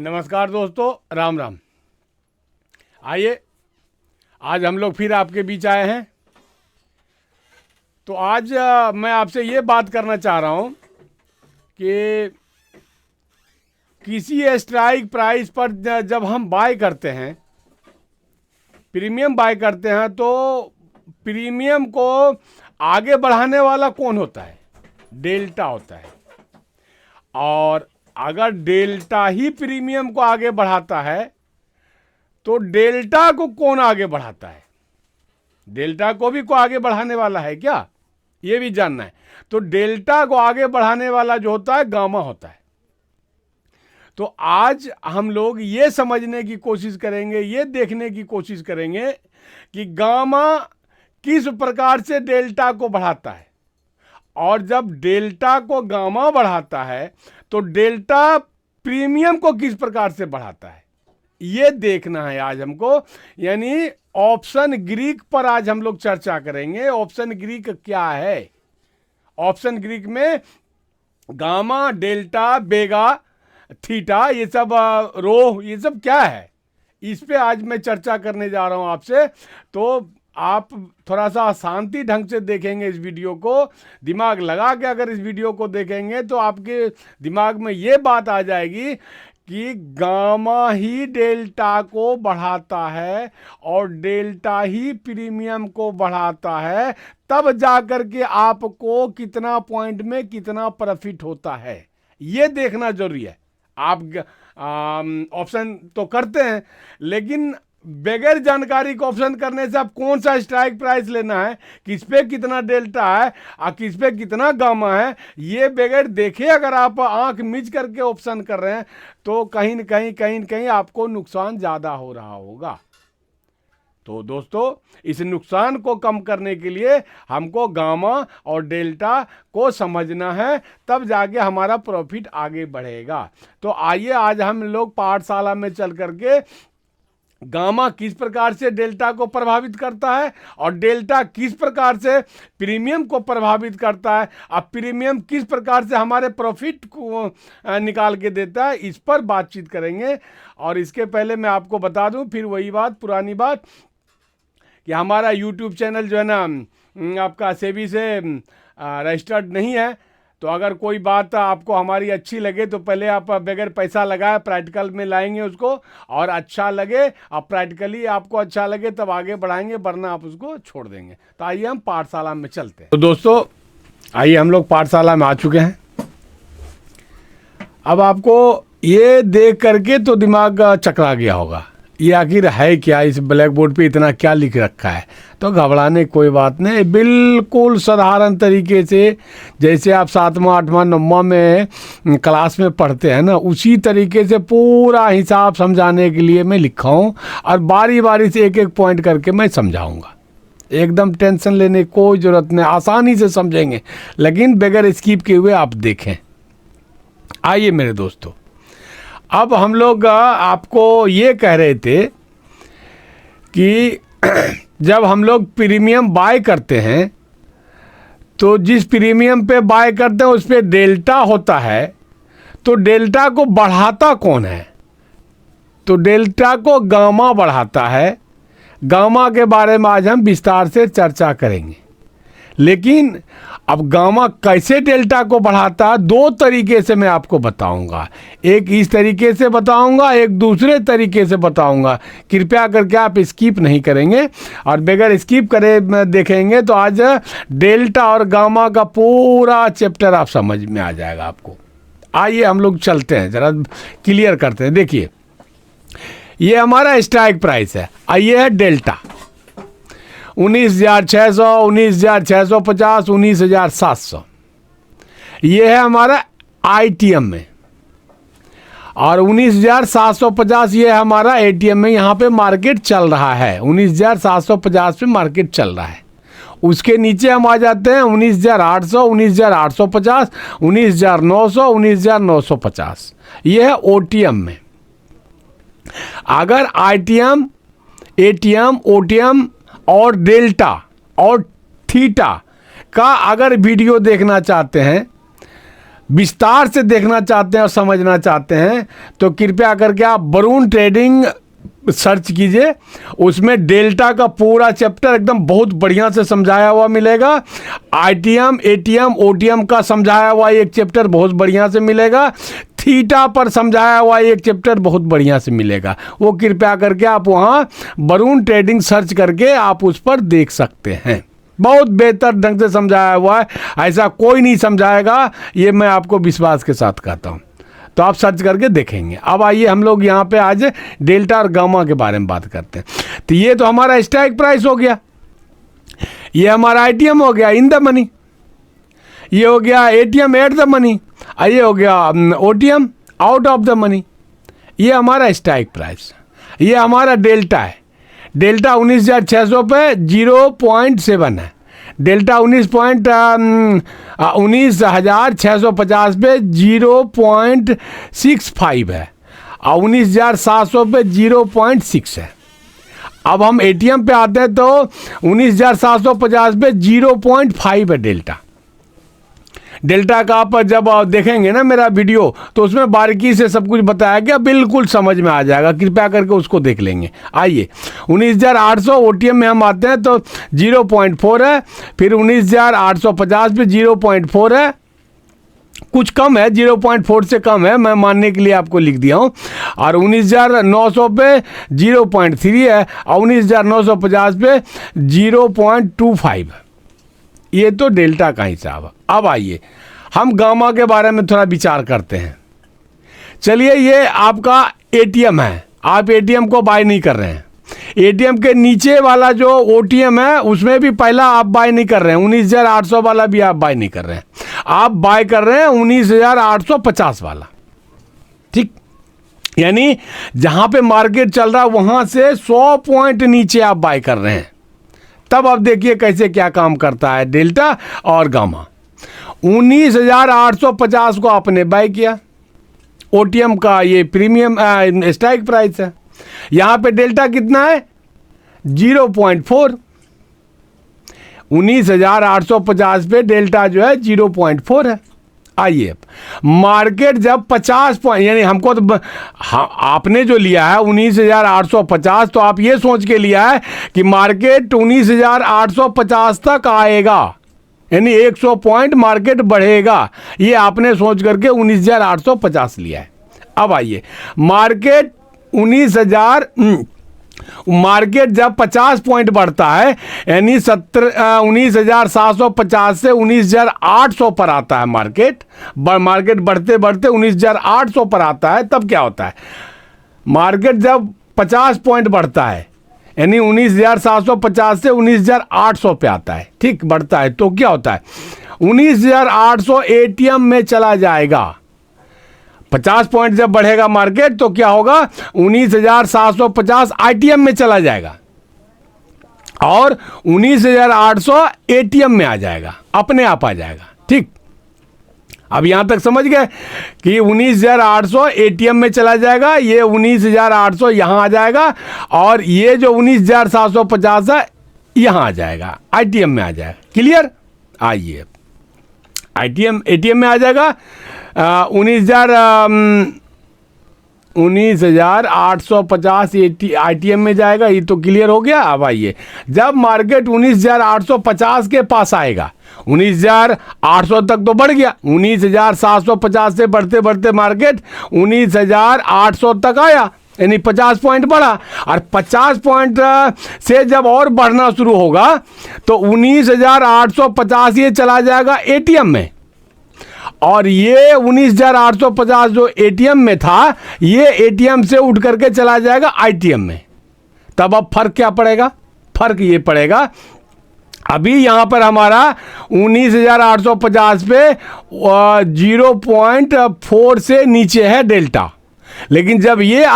नमस्कार दोस्तों, राम राम। आइए, आज हम लोग फिर आपके बीच आए हैं। तो आज मैं आपसे ये बात करना चाह रहा हूँ कि किसी स्ट्राइक प्राइस पर जब हम बाय करते हैं, प्रीमियम बाय करते हैं, तो प्रीमियम को आगे बढ़ाने वाला कौन होता है? डेल्टा होता है। और अगर डेल्टा ही प्रीमियम को आगे बढ़ाता है तो डेल्टा को कौन आगे बढ़ाता है? डेल्टा को भी आगे बढ़ाने वाला है क्या, ये भी जानना है। तो डेल्टा को आगे बढ़ाने वाला जो होता है, गामा होता है। तो आज हम लोग ये समझने की कोशिश करेंगे, ये देखने की कोशिश करेंगे कि गामा किस प्रकार से डेल्टा को बढ़ाता है। और जब डेल्टा को गामा बढ़ाता है तो डेल्टा प्रीमियम को किस प्रकार से बढ़ाता है, ये देखना है आज हमको। यानी ऑप्शन ग्रीक पर आज हम लोग चर्चा करेंगे। ऑप्शन ग्रीक क्या है? ऑप्शन ग्रीक में गामा, डेल्टा, बेगा, थीटा, ये सब रो, ये सब क्या है, इस पे आज मैं चर्चा करने जा रहा हूं आपसे। तो आप थोड़ा सा शांति ढंग से देखेंगे इस वीडियो को, दिमाग लगा के अगर इस वीडियो को देखेंगे तो आपके दिमाग में ये बात आ जाएगी कि गामा ही डेल्टा को बढ़ाता है और डेल्टा ही प्रीमियम को बढ़ाता है। तब जाकर के आपको कितना पॉइंट में कितना प्रॉफिट होता है, ये देखना जरूरी है। आप ऑप्शन तो करते हैं, लेकिन बगैर जानकारी को ऑप्शन करने से आप कौन सा स्ट्राइक प्राइस लेना है, किस पे कितना डेल्टा है और किस पे कितना गामा है, ये बगैर देखे अगर आप आंख मीच करके ऑप्शन कर रहे हैं तो कहीं न कहीं आपको नुकसान ज़्यादा हो रहा होगा। तो दोस्तों, इस नुकसान को कम करने के लिए हमको गामा और डेल्टा को समझना है, तब जाके हमारा प्रॉफिट आगे बढ़ेगा। तो आइए, आज हम लोग पाठशाला में चल करके गामा किस प्रकार से डेल्टा को प्रभावित करता है और डेल्टा किस प्रकार से प्रीमियम को प्रभावित करता है, अब प्रीमियम किस प्रकार से हमारे प्रॉफिट को निकाल के देता है, इस पर बातचीत करेंगे। और इसके पहले मैं आपको बता दूं, फिर वही बात, पुरानी बात, कि हमारा यूट्यूब चैनल जो है ना, आपका सेबी से रजिस्टर्ड नहीं है। तो अगर कोई बात आपको हमारी अच्छी लगे तो पहले आप बगैर पैसा लगाए प्रैक्टिकल में लाएंगे उसको, और अच्छा लगे, अब प्रैक्टिकली आपको अच्छा लगे तब आगे बढ़ाएंगे, वरना आप उसको छोड़ देंगे। तो आइए हम पाठशाला में चलते हैं। तो दोस्तों, आइए, हम लोग पाठशाला में आ चुके हैं। अब आपको ये देख करके तो दिमाग चकरा गया होगा, ये आखिर है क्या, इस ब्लैक बोर्ड पे इतना क्या लिख रखा है। तो घबराने कोई बात नहीं, बिल्कुल साधारण तरीके से जैसे आप 7वां 8वां 9वां में क्लास में पढ़ते हैं ना, उसी तरीके से पूरा हिसाब समझाने के लिए मैं लिखा हूँ, और बारी बारी से एक एक पॉइंट करके मैं समझाऊँगा। एकदम टेंशन लेने की कोई ज़रूरत नहीं, आसानी से समझेंगे, लेकिन बगैर स्किप किए हुए आप देखें। आइए मेरे दोस्तों, अब हम लोग आपको ये कह रहे थे कि जब हम लोग प्रीमियम बाय करते हैं तो जिस प्रीमियम पे बाय करते हैं उस पे डेल्टा होता है, तो डेल्टा को बढ़ाता कौन है? तो डेल्टा को गामा बढ़ाता है। गामा के बारे में आज हम विस्तार से चर्चा करेंगे। लेकिन अब गामा कैसे डेल्टा को बढ़ाता है, दो तरीके से मैं आपको बताऊंगा। एक इस तरीके से बताऊंगा, एक दूसरे तरीके से बताऊंगा। कृपया करके आप स्किप नहीं करेंगे, और बगैर स्किप करे देखेंगे तो आज डेल्टा और गामा का पूरा चैप्टर आप समझ में आ जाएगा आपको। आइए हम लोग चलते हैं, जरा क्लियर करते हैं। देखिए, ये हमारा स्ट्राइक प्राइस है, ये है डेल्टा 19,600, 19,650, 19,700। ये है हमारा आईटीएम में, और 19,750 ये हमारा एटीएम में। यहाँ पे मार्केट चल रहा है, 19,750 पे मार्केट चल रहा है। उसके नीचे हम आ जाते हैं 19,800, 19,850, 19,900, 19,950। ये है ओटीएम में। अगर आईटीएम, एटीएम, ओटीएम और डेल्टा और थीटा का अगर वीडियो देखना चाहते हैं विस्तार से देखना चाहते हैं और समझना चाहते हैं तो कृपया करके आप वरुण ट्रेडिंग सर्च कीजिए, उसमें डेल्टा का पूरा चैप्टर एकदम बहुत बढ़िया से समझाया हुआ मिलेगा। आईटीएम, एटीएम, ओटीएम का समझाया हुआ एक चैप्टर बहुत बढ़िया से मिलेगा। थीटा पर समझाया हुआ एक चैप्टर बहुत बढ़िया से मिलेगा। वो कृपया करके आप वहाँ वरुण ट्रेडिंग सर्च करके आप उस पर देख सकते हैं। बहुत बेहतर ढंग से समझाया हुआ है, ऐसा कोई नहीं समझाएगा, ये मैं आपको विश्वास के साथ कहता हूँ। तो आप सर्च करके देखेंगे। अब आइए हम लोग यहाँ पे आज डेल्टा और गामा के बारे में बात करते हैं। तो ये तो हमारा स्ट्राइक प्राइस हो गया, ये हमारा आईटीएम हो गया इन द मनी, ये हो गया एटीएम एट द मनी, ये हो गया OTM out of the money. ये हमारा स्ट्राइक प्राइस, ये हमारा डेल्टा है। डेल्टा 19,600 पे 0.7 है। डेल्टा 19,650 पे 0.65 है और 19,700 पे 0.6 है। अब हम एटीएम पे आते हैं तो 19,750 पे 0.5 है डेल्टा। डेल्टा का आप जब देखेंगे ना मेरा वीडियो तो उसमें बारीकी से सब कुछ बताया गया, बिल्कुल समझ में आ जाएगा, कृपया करके उसको देख लेंगे। आइए 19,800 ओटीएम में हम आते हैं तो 0.4 है, फिर 19,850 पे 0.4 है, कुछ कम है, 0.4 से कम है, मैं मानने के लिए आपको लिख दिया हूँ। और 19,900 पे 0.3 है और 19,950 पे 0.25 है। ये तो डेल्टा का हिसाब है। अब आइए हम गामा के बारे में थोड़ा विचार करते हैं। चलिए, ये आपका एटीएम है, आप एटीएम को बाय नहीं कर रहे हैं। एटीएम के नीचे वाला जो ओटीएम है उसमें भी पहला आप बाय नहीं कर रहे हैं, 19,800 वाला भी आप बाय नहीं कर रहे हैं, आप बाय कर रहे हैं 19,850 वाला। ठीक, यानी जहां पे मार्केट चल रहा है वहां से 100 पॉइंट नीचे आप बाय कर रहे हैं। तब अब देखिए कैसे क्या काम करता है डेल्टा और गामा। 19,850 को आपने बाय किया, ओटीएम का ये प्रीमियम स्ट्राइक प्राइस है। यहां पे डेल्टा कितना है 0.4। 19,850 पे डेल्टा जो है 0.4 है। आइए मार्केट जब 50 पॉइंट, यानी हमको तो आपने जो लिया है 19,850, तो आप ये सोच के लिया है कि मार्केट 19,850 तक आएगा, यानी 100 पॉइंट मार्केट बढ़ेगा, ये आपने सोच करके 19,850 लिया है। अब आइए मार्केट 19,000 जब 50 पॉइंट बढ़ता है यानी 19,750 से 19,800 पर आता है मार्केट बढ़ते बढ़ते 19,800 पर आता है। तब क्या होता है, मार्केट जब 50 पॉइंट बढ़ता है यानी 19,750 से 19,800 पे आता है, ठीक, बढ़ता है, तो क्या होता है 19,800 एटीएम में चला जाएगा। 50 पॉइंट जब बढ़ेगा मार्केट तो क्या होगा 19,750 आईटीएम में चला जाएगा और 19,800 एटीएम में आ जाएगा, अपने आप आ जाएगा। ठीक, अब यहां तक समझ गए कि 19,800 एटीएम में चला जाएगा, ये 19,800 यहां आ जाएगा और ये जो 19,750 है यहां आ जाएगा, आईटीएम में आ जाएगा। क्लियर? आइए आईटीएम एटीएम में आ जाएगा। 19,850 आईटीएम में जाएगा, ये तो क्लियर हो गया। अब आइए जब मार्केट 19,850 के पास आएगा, 19,800 तक तो बढ़ गया, 19,750 से बढ़ते बढ़ते मार्केट 19,800 तक आया, यानी 50 पॉइंट बढ़ा। और 50 पॉइंट से जब और बढ़ना शुरू होगा तो 19,850 ये चला जाएगा एटीएम में और ये 19,850 जो एटीएम में था ये एटीएम से उठ करके चला जाएगा आईटीएम में। तब अब फर्क क्या पड़ेगा, फर्क ये पड़ेगा अभी यहां पर हमारा 19,850 पे 0.4 से नीचे है डेल्टा, लेकिन जब ये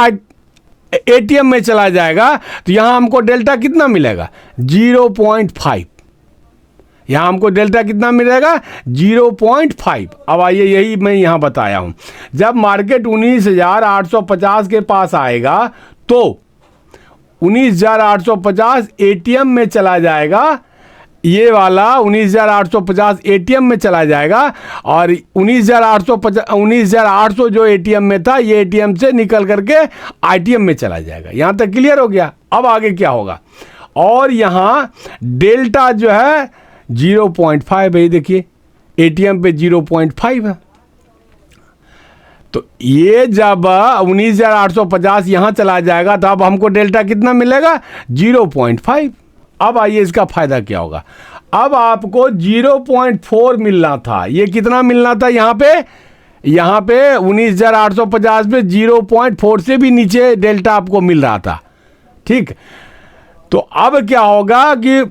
एटीएम में चला जाएगा तो यहां हमको डेल्टा कितना मिलेगा 0.5। यहां हमको डेल्टा कितना मिलेगा 0.5। अब आइए यही मैं यहां बताया हूं, जब मार्केट 19,850 के पास आएगा तो 19,850 एटीएम में चला जाएगा ये वाला 19,850 एटीएम में चला जाएगा और 19,800 जो एटीएम में था ये एटीएम से निकल करके आईटीएम में चला जाएगा। यहाँ तक क्लियर हो गया। अब आगे क्या होगा, और यहाँ डेल्टा जो है 0.5 है, देखिए एटीएम पे 0.5 है। तो ये जब 19,850 यहाँ चला जाएगा तो अब हमको डेल्टा कितना मिलेगा, 0.5। अब आइए इसका फायदा क्या होगा। अब आपको 0.4 मिलना था, ये कितना मिलना था यहाँ पे 19,850 पे 0.4 से भी नीचे डेल्टा आपको मिल रहा था, ठीक। तो अब क्या होगा कि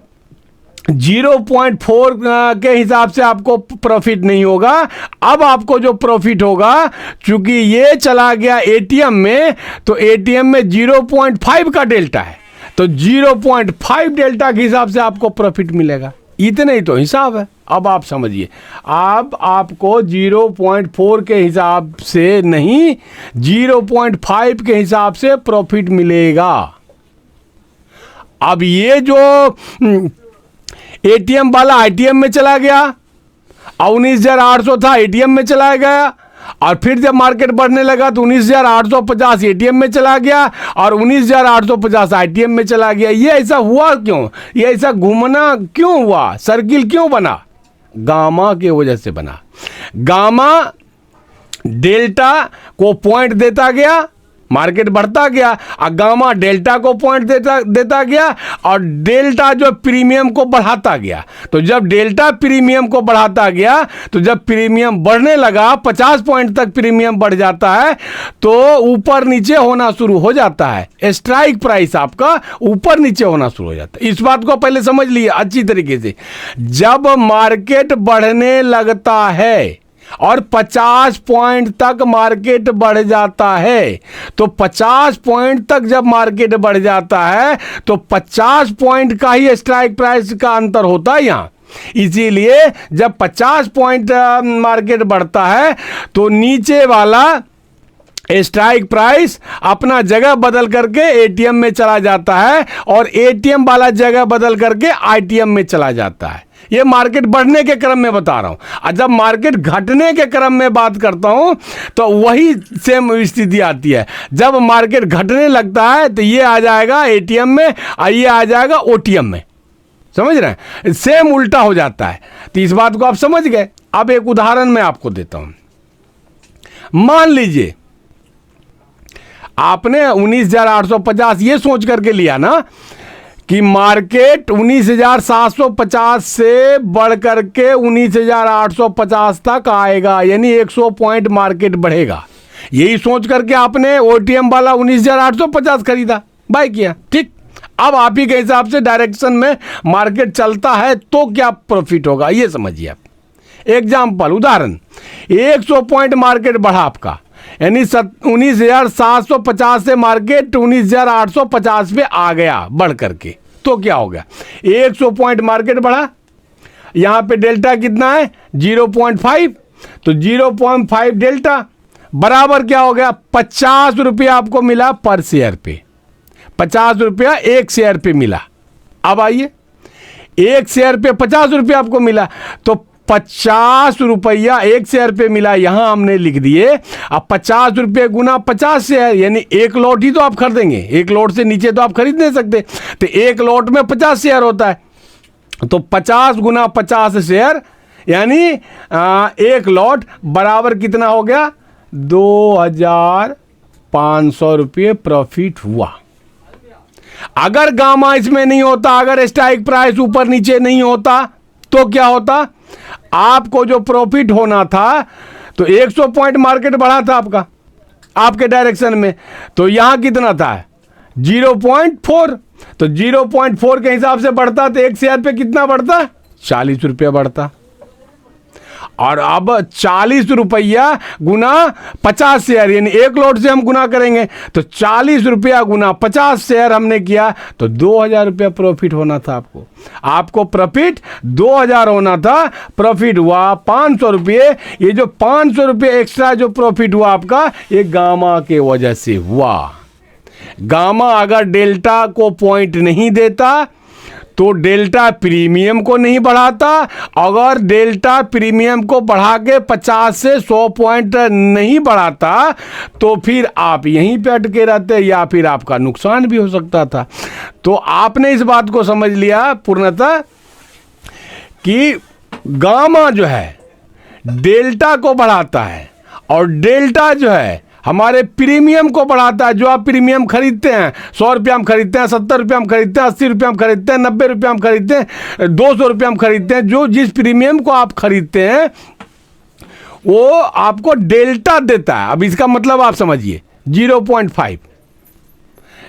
0.4 के हिसाब से आपको प्रॉफिट नहीं होगा। अब आपको जो प्रॉफिट होगा, चूंकि ये चला गया एटीएम में, तो एटीएम में 0.5 का डेल्टा है, तो 0.5 डेल्टा के हिसाब से आपको प्रॉफिट मिलेगा। इतने ही तो हिसाब है। अब आप समझिए, अब आपको 0.4 के हिसाब से नहीं 0.5 के हिसाब से प्रॉफिट मिलेगा। अब ये जो एटीएम वाला आईटीएम में चला गया, 19,800 था एटीएम में चला गया, और फिर जब मार्केट बढ़ने लगा तो 19,850 एटीएम में चला गया और 19,850 आईटीएम में चला गया। ये ऐसा हुआ क्यों, ये ऐसा घूमना क्यों हुआ, सर्किल क्यों बना, गामा की वजह से बना। गामा डेल्टा को पॉइंट देता गया, मार्केट बढ़ता गया, और गामा डेल्टा को पॉइंट देता गया, और डेल्टा जो प्रीमियम को बढ़ाता गया। तो जब डेल्टा प्रीमियम को बढ़ाता गया, तो जब प्रीमियम बढ़ने लगा, 50 पॉइंट तक प्रीमियम बढ़ जाता है, तो ऊपर नीचे होना शुरू हो जाता है। स्ट्राइक प्राइस आपका ऊपर नीचे होना शुरू हो जाता है। इस बात को पहले समझ लिए अच्छी तरीके से। जब मार्केट बढ़ने लगता है और 50 पॉइंट तक मार्केट बढ़ जाता है, तो 50 पॉइंट तक जब मार्केट बढ़ जाता है तो 50 पॉइंट का ही स्ट्राइक प्राइस का अंतर होता है यहाँ। इसीलिए जब 50 पॉइंट मार्केट बढ़ता है तो नीचे वाला स्ट्राइक प्राइस अपना जगह बदल करके एटीएम में चला जाता है, और एटीएम वाला जगह बदल करके आईटीएम में चला जाता है। ये मार्केट बढ़ने के क्रम में बता रहा हूं। और जब मार्केट घटने के क्रम में बात करता हूं तो वही सेम स्थिति आती है। जब मार्केट घटने लगता है तो ये आ जाएगा एटीएम में और ये आ जाएगा ओटीएम में। समझ रहे हैं, सेम उल्टा हो जाता है। तो इस बात को आप समझ गए। अब एक उदाहरण मैं आपको देता हूं। मान लीजिए आपने 19,850 ये सोच करके लिया ना कि मार्केट 19,750 से बढ़ करके 19,850 तक आएगा, यानी 100 पॉइंट मार्केट बढ़ेगा। यही सोच करके आपने ओटीएम वाला 19,850 खरीदा, बाय किया, ठीक। अब आप ही के हिसाब से डायरेक्शन में मार्केट चलता है तो क्या प्रॉफिट होगा, ये समझिए आप। एग्जाम्पल, उदाहरण, 100 पॉइंट मार्केट बढ़ा आपका, यानी 19,750 से मार्केट 19,850 पे आ गया बढ़ करके, तो क्या हो गया, 100 पॉइंट मार्केट बढ़ा। यहां पे डेल्टा कितना है, 0.5, तो 0.5 डेल्टा बराबर क्या हो गया, 50 रुपया आपको मिला पर शेयर पे, 50 रुपया एक शेयर पे मिला। अब आइए, एक शेयर पे 50 रुपया आपको मिला, तो 50 रुपया एक शेयर पे मिला, यहां हमने लिख दिए। अब 50 रुपये गुना 50 शेयर, यानी एक लॉट ही तो आप खरीदेंगे, एक लॉट से नीचे तो आप खरीद नहीं सकते, तो एक लॉट में 50 शेयर होता है, तो 50 गुना 50 शेयर यानी एक लॉट बराबर कितना हो गया, 2,500 रुपये प्रॉफिट हुआ। अगर गामा इसमें नहीं होता, अगर स्ट्राइक प्राइस ऊपर नीचे नहीं होता, तो क्या होता, आपको जो प्रॉफिट होना था, तो 100 पॉइंट मार्केट बढ़ा था आपका, आपके डायरेक्शन में, तो यहां कितना था, 0.4, तो 0.4 के हिसाब से बढ़ता तो एक शेयर पे कितना बढ़ता, 40 रुपया बढ़ता। और अब 40 रुपया गुना 50 शेयर, यानी एक लॉट से हम गुना करेंगे, तो 40 रुपया गुना 50 शेयर हमने किया, तो 2,000 रुपया प्रॉफिट होना था आपको। आपको प्रॉफिट 2,000 होना था, प्रॉफिट हुआ 500 रुपये। ये जो 500 रुपये एक्स्ट्रा जो प्रॉफिट हुआ आपका, ये गामा के वजह से हुआ। गामा अगर डेल्टा को पॉइंट नहीं देता तो डेल्टा प्रीमियम को नहीं बढ़ाता। अगर डेल्टा प्रीमियम को बढ़ा के 50 से 100 पॉइंट नहीं बढ़ाता तो फिर आप यहीं पे अटके रहते या फिर आपका नुकसान भी हो सकता था। तो आपने इस बात को समझ लिया पूर्णतः कि गामा जो है डेल्टा को बढ़ाता है और डेल्टा जो है हमारे प्रीमियम को बढ़ाता है। जो आप प्रीमियम खरीदते हैं, 100 रुपया में खरीदते हैं, 70 रुपया में खरीदते हैं, 80 रुपया में खरीदते हैं, 90 रुपया में खरीदते हैं, 200 रुपया में खरीदते हैं, जो जिस प्रीमियम को आप खरीदते हैं वो आपको डेल्टा देता है। अब इसका मतलब आप समझिए 0.5।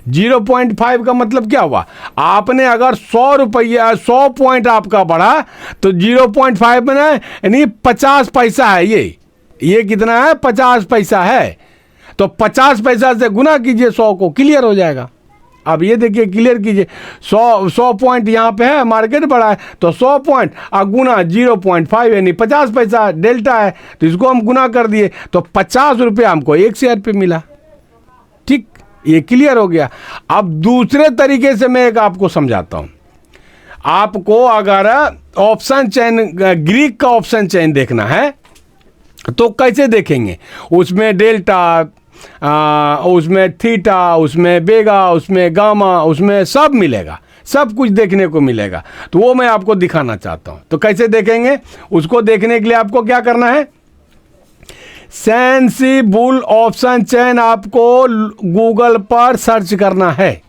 0.5 का मतलब क्या हुआ? आपने अगर 100 रुपया 100 पॉइंट आपका बढ़ा तो 0.5 में ना यानी 50 पैसा है। ये कितना है? 50 पैसा है। तो 50 पैसा से गुना कीजिए 100 को, क्लियर हो जाएगा। अब ये देखिए, क्लियर कीजिए, 100 पॉइंट यहाँ पे है, मार्केट बढ़ा है तो 100 पॉइंट गुना 0.5 यानी 50 पैसा डेल्टा है। तो इसको हम गुना कर दिए तो 50 रुपये हमको 1 शेयर पे मिला। ठीक, ये क्लियर हो गया। अब दूसरे तरीके से मैं एक आपको समझाता हूँ। आपको अगर ऑप्शन चेन, ग्रीक का ऑप्शन चेन देखना है तो कैसे देखेंगे? उसमें डेल्टा, उसमें थीटा, उसमें बेगा, उसमें गामा, उसमें सब मिलेगा, सब कुछ देखने को मिलेगा। तो वो मैं आपको दिखाना चाहता हूँ। तो कैसे देखेंगे? उसको देखने के लिए आपको क्या करना है? सेंसिबल ऑप्शन चेन आपको गूगल पर सर्च करना है।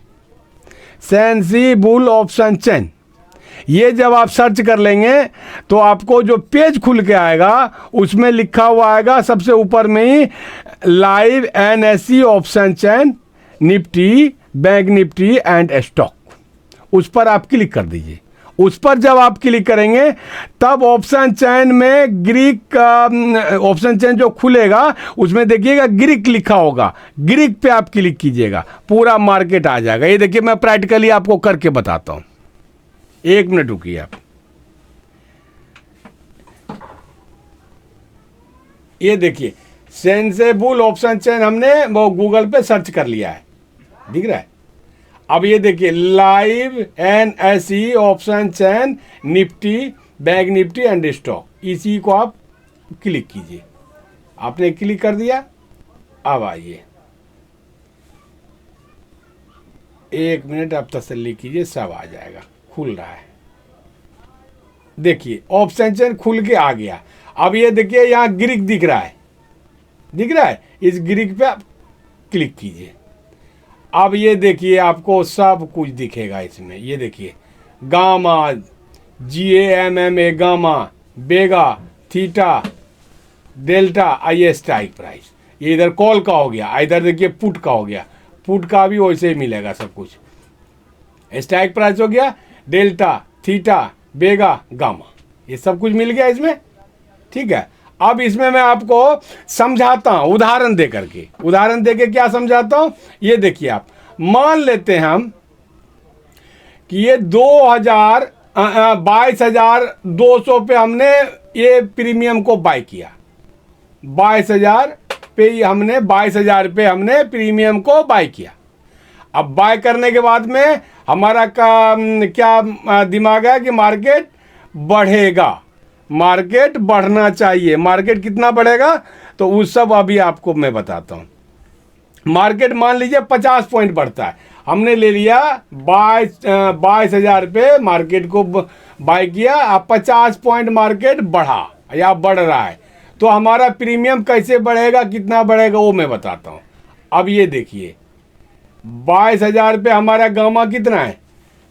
सेंसिबल ऑप्शन चेन, ये जब आप सर्च कर लेंगे तो आपको जो पेज खुल के आएगा उसमें लिखा हुआ आएगा सबसे ऊपर में ही live NSE option chain, Nifty, bank Nifty and stock. उस पर आप क्लिक कर दीजिए। उस पर जब आप क्लिक करेंगे तब ऑप्शन चेन में ग्रीक का ऑप्शन चेन जो खुलेगा उसमें देखिएगा ग्रीक लिखा होगा। ग्रीक पे आप क्लिक कीजिएगा, पूरा मार्केट आ जाएगा। ये देखिए, मैं प्रैक्टिकली आपको करके बताता हूँ। 1 मिनट रुकिए आप। ये देखिए, सेंसेबल ऑप्शन चेन हमने वो गूगल पे सर्च कर लिया है, दिख रहा है। अब ये देखिए, live NSE option chain, Nifty, bank Nifty and stock, इसी को आप क्लिक कीजिए। आपने क्लिक कर दिया। अब आइए, 1 मिनट आप तसल्ली कीजिए, सब आ जाएगा। खुल रहा है, देखिए ऑप्शन चेन खुल के आ गया। अब ये देखिए, यहाँ ग्रीक दिख रहा है, दिख रहा है। इस ग्रीक पे आप क्लिक कीजिए। अब ये देखिए, आपको सब कुछ दिखेगा इसमें। ये देखिए, गामा, GAMMA गामा, बेगा, थीटा, डेल्टा, ये स्ट्राइक प्राइस। ये इधर कॉल का हो गया, इधर देखिए पुट का हो गया। पुट का भी वैसे ही मिलेगा सब कुछ। स्ट्राइक प्राइस हो गया, डेल्टा, थीटा, बेगा, गामा, ये सब कुछ मिल गया इसमें। ठीक है, अब इसमें मैं आपको समझाता हूँ उदाहरण दे करके। उदाहरण दे के क्या समझाता हूँ, ये देखिए। आप मान लेते हैं हम कि ये 22,200 पे हमने ये प्रीमियम को बाय किया। 22,000 पे हमने 22,000 पे हमने प्रीमियम को बाय किया। अब बाय करने के बाद में हमारा क्या दिमाग है कि मार्केट बढ़ेगा, मार्केट बढ़ना चाहिए। मार्केट कितना बढ़ेगा तो उस सब अभी आपको मैं बताता हूँ। मार्केट मान लीजिए 50 पॉइंट बढ़ता है, हमने ले लिया 22,000 पे मार्केट को बाय किया। अब 50 पॉइंट मार्केट बढ़ा या बढ़ रहा है तो हमारा प्रीमियम कैसे बढ़ेगा, कितना बढ़ेगा, वो मैं बताता हूँ। अब ये देखिए, 22,000 पे हमारा गामा कितना है?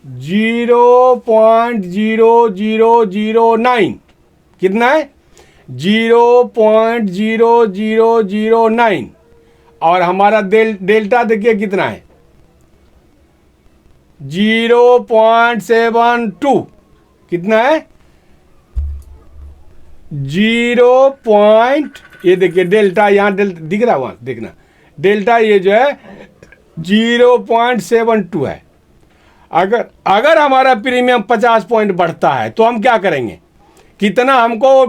0.0009। कितना है? 0.0009। और हमारा डेल्टा देखिए कितना है? 0.72। कितना है? 0. ये देखिए डेल्टा, यहाँ डेल्टा दिख रहा है, वहाँ देखना डेल्टा, ये जो है 0.72 है। अगर हमारा प्रीमियम 50 पॉइंट बढ़ता है तो हम क्या करेंगे? कितना हमको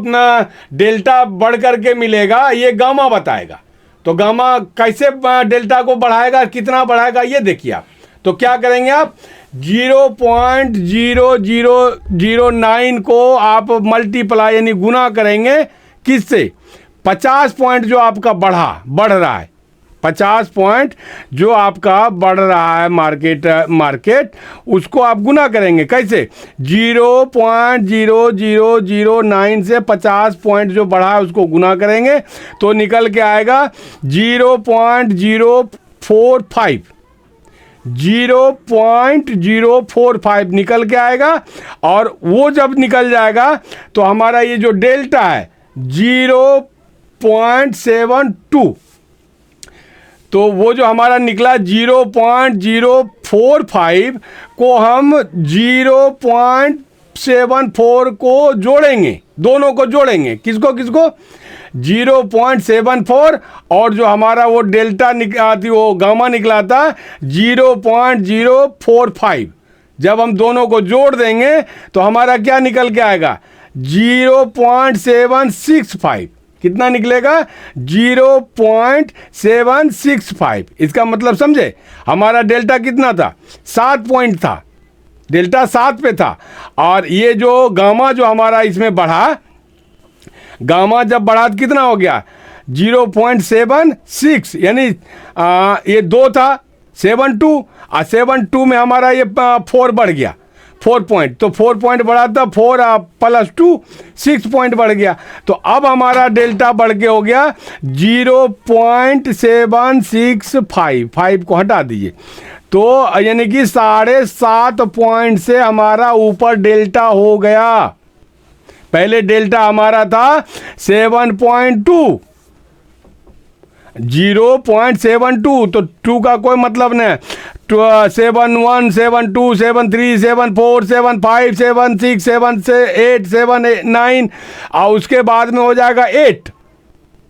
डेल्टा बढ़ करके मिलेगा ये गामा बताएगा। तो गामा कैसे डेल्टा को बढ़ाएगा, कितना बढ़ाएगा, ये देखिए आप। तो क्या करेंगे आप? 0.0009 को आप मल्टीप्लाई यानी गुना करेंगे किससे? 50 पॉइंट जो आपका बढ़ रहा है, 50 पॉइंट जो आपका बढ़ रहा है मार्केट उसको आप गुना करेंगे कैसे? 0.0009 से 50 पॉइंट जो बढ़ा है उसको गुना करेंगे तो निकल के आएगा 0.045, 0.045 निकल के आएगा। और वो जब निकल जाएगा तो हमारा ये जो डेल्टा है 0.72, तो वो जो हमारा निकला 0.045 को हम 0.74 को जोड़ेंगे, दोनों को जोड़ेंगे। किसको किसको? 0.74 और जो हमारा वो डेल्टा वो गामा निकला था 0.045, जब हम दोनों को जोड़ देंगे तो हमारा क्या निकल के आएगा? 0.765। कितना निकलेगा? 0.765। इसका मतलब समझे? हमारा डेल्टा कितना था? 7 पॉइंट था, डेल्टा 7 पे था। और ये जो गामा जो हमारा इसमें बढ़ा, गामा जब बढ़ा तो कितना हो गया? 0.76, यानी ये 2 था 72 और 72 में हमारा ये 4 बढ़ गया, 4 पॉइंट, तो 4 पॉइंट बढ़ा था, 4 + 2 6 पॉइंट बढ़ गया। तो अब हमारा डेल्टा बढ़ के हो गया 0.765, 5 को हटा दीजिए, तो यानी कि 7.5 पॉइंट से हमारा ऊपर डेल्टा हो गया। पहले डेल्टा हमारा था 7.2, 0.72, तो 2 का कोई मतलब नहीं। 71, 72, 73, 74, 75, 76, 78, 79 और उसके बाद में हो जाएगा 8।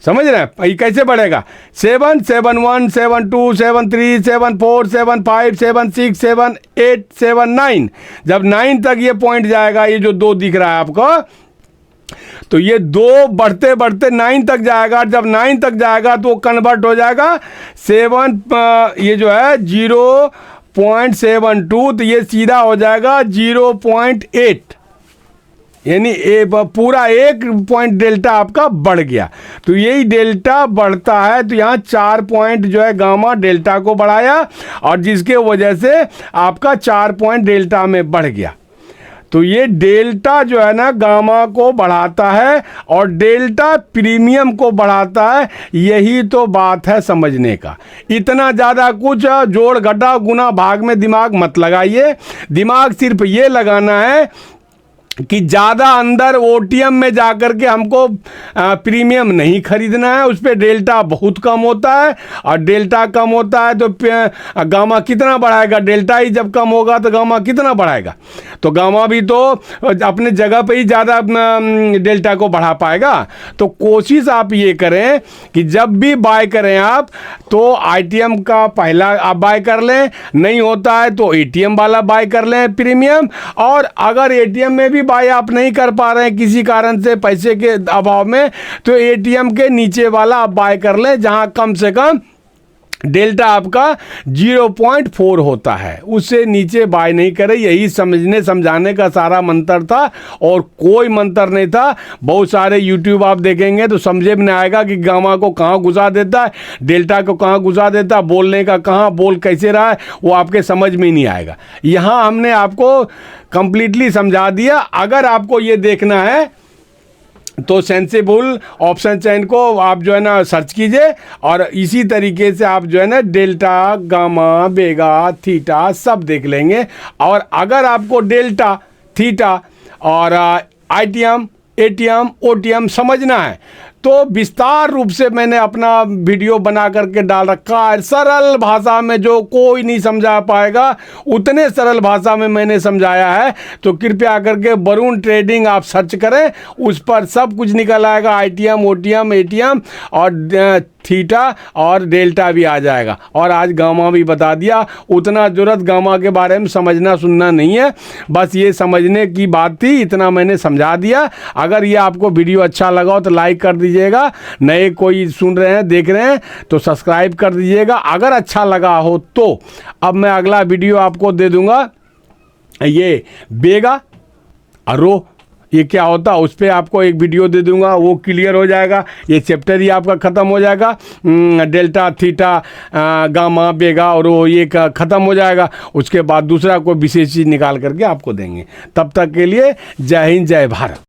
समझ रहे हैं? ये कैसे बढ़ेगा? 7, 71, 72, 73, 74, 75, 76, 78, 79। जब 9 तक ये पॉइंट जाएगा, ये जो 2 दिख रहा है आपको, तो ये 2 बढ़ते बढ़ते 9 तक जाएगा। जब 9 तक जाएगा तो कन्वर्ट हो जाएगा 7, ये जो है 0.72, तो ये सीधा हो जाएगा 0.8, यानी पूरा 1 पॉइंट डेल्टा आपका बढ़ गया। तो यही डेल्टा बढ़ता है, तो यहाँ 4 पॉइंट जो है गामा डेल्टा को बढ़ाया और जिसके वजह से आपका 4 पॉइंट डेल्टा में बढ़ गया। तो ये डेल्टा जो है ना गामा को बढ़ाता है और डेल्टा प्रीमियम को बढ़ाता है। यही तो बात है समझने का। इतना ज़्यादा कुछ जोड़ घटा गुना भाग में दिमाग मत लगाइए। दिमाग सिर्फ ये लगाना है कि ज़्यादा अंदर ओटीएम में जाकर के हमको प्रीमियम नहीं खरीदना है। उस पर डेल्टा बहुत कम होता है और डेल्टा कम होता है तो गामा कितना बढ़ाएगा? डेल्टा ही जब कम होगा तो गामा कितना बढ़ाएगा? तो गामा भी तो अपने जगह पे ही ज़्यादा डेल्टा को बढ़ा पाएगा। तो कोशिश आप ये करें कि जब भी बाय करें आप तो आईटीएम का पहला आप बाय कर लें, नहीं होता है तो एटीएम वाला बाय कर लें प्रीमियम। और अगर एटीएम में भी बाय आप नहीं कर पा रहे हैं किसी कारण से पैसे के अभाव में, तो एटीएम के नीचे वाला आप बाय कर लें जहां कम से कम डेल्टा आपका 0.4 होता है, उससे नीचे बाय नहीं करें। यही समझाने का सारा मंत्र था और कोई मंत्र नहीं था। बहुत सारे यूट्यूब आप देखेंगे तो समझे में नहीं आएगा कि गामा को कहाँ घुसा देता है, डेल्टा को कहाँ घुसा देता है, बोलने का कहाँ बोल कैसे रहा है, वो आपके समझ में ही नहीं आएगा। यहाँ हमने आपको कंप्लीटली समझा दिया। अगर आपको ये देखना है तो सेंसिबल ऑप्शन चैन को आप जो है ना सर्च कीजिए और इसी तरीके से आप जो है ना डेल्टा, गामा, बेगा, थीटा सब देख लेंगे। और अगर आपको डेल्टा, थीटा और आईटीएम, एटीएम, ओटीएम समझना है तो विस्तार रूप से मैंने अपना वीडियो बना करके डाल रखा है। सरल भाषा में, जो कोई नहीं समझा पाएगा उतने सरल भाषा में मैंने समझाया है। तो कृपया करके वरुण ट्रेडिंग आप सर्च करें, उस पर सब कुछ निकल आएगा। आईटीएम, ओटीएम, एटीएम और थीटा और डेल्टा भी आ जाएगा। और आज गामा भी बता दिया। उतना जरूरत गामा के बारे में समझना सुनना नहीं है, बस ये समझने की बात थी, इतना मैंने समझा दिया। अगर ये आपको वीडियो अच्छा लगा हो तो लाइक कर दीजिएगा, नए कोई सुन रहे हैं देख रहे हैं तो सब्सक्राइब कर दीजिएगा। अगर अच्छा लगा हो तो अब मैं अगला वीडियो आपको दे दूंगा ये बेगा और रो ये क्या होता है उस पर आपको एक वीडियो दे दूंगा, वो क्लियर हो जाएगा। ये चैप्टर ही आपका ख़त्म हो जाएगा। डेल्टा, थीटा, गामा, बेगा और वो ये ख़त्म हो जाएगा। उसके बाद दूसरा कोई विशेष चीज़ निकाल करके आपको देंगे। तब तक के लिए जय हिंद, जय भारत।